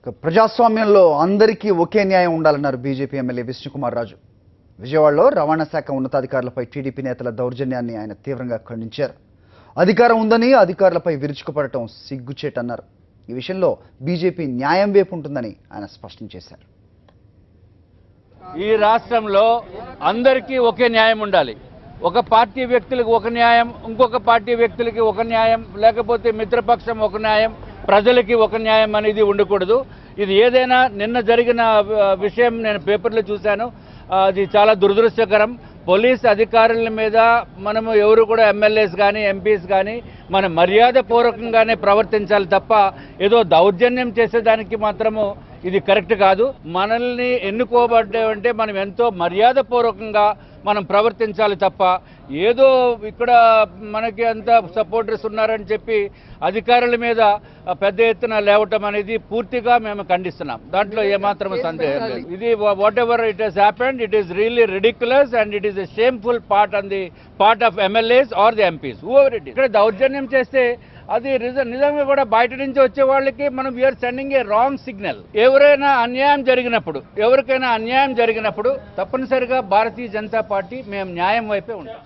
ప్రజాస్వామ్యంలో అందరికీ ఒకే న్యాయం ఉండాలన్నారు బీజేపీ ఎమ్మెల్యే విష్ణుకుమార్ రాజు. విజయవాడలో రవాణా శాఖ ఉన్నతాధికారులపై టీడీపీ నేతల దౌర్జన్యాన్ని ఆయన తీవ్రంగా ఖండించారు. అధికారం ఉందని అధికారులపై విరుచుకుపడటం సిగ్గుచేటన్నారు. ఈ విషయంలో బీజేపీ న్యాయం వైపు ఉంటుందని ఆయన స్పష్టం చేశారు. ఈ రాష్ట్రంలో అందరికీ ఒకే న్యాయం ఉండాలి. ఒక పార్టీ వ్యక్తులకు ఒక న్యాయం, ఇంకొక పార్టీ వ్యక్తులకి ఒక న్యాయం, లేకపోతే మిత్రపక్షం ఒక న్యాయం, ప్రజలకి ఒక న్యాయం అనేది ఉండకూడదు. ఇది ఏదైనా నిన్న జరిగిన విషయం నేను పేపర్లో చూశాను. అది చాలా దురదృష్టకరం. పోలీస్ అధికారుల మీద మనము ఎవరు కూడా ఎమ్మెల్యేస్ కానీ ఎంపీస్ కానీ మన మర్యాదపూర్వకంగానే ప్రవర్తించాలి తప్ప ఏదో దౌర్జన్యం చేసేదానికి మాత్రము ఇది కరెక్ట్ కాదు. మనల్ని ఎన్నుకోబడ్డామంటే మనం ఎంతో మర్యాదపూర్వకంగా మనం ప్రవర్తించాలి తప్ప ఏదో ఇక్కడ మనకి అంత సపోర్టర్స్ ఉన్నారని చెప్పి అధికారుల మీద పెద్ద ఎత్తున లేవటం అనేది పూర్తిగా మేము ఖండిస్తున్నాం. దాంట్లో ఏమాత్రం సందేహం లేదు. ఇది what ever it has happened, it is really ridiculous and it is a shameful part on the part of MLAs or the MPs whoever it is. ఇక్కడ దౌర్జన్యం చేస్తే అది నిజంగా కూడా బయట నుంచి వచ్చే వాళ్ళకి మనం వీఆర్ సెండింగ్ ఏ రాంగ్ సిగ్నల్. ఎవరైనా అన్యాయం జరిగినప్పుడు, ఎవరికైనా అన్యాయం జరిగినప్పుడు తప్పనిసరిగా భారతీయ జనతా పార్టీ మేము న్యాయం వైపే ఉంటాం.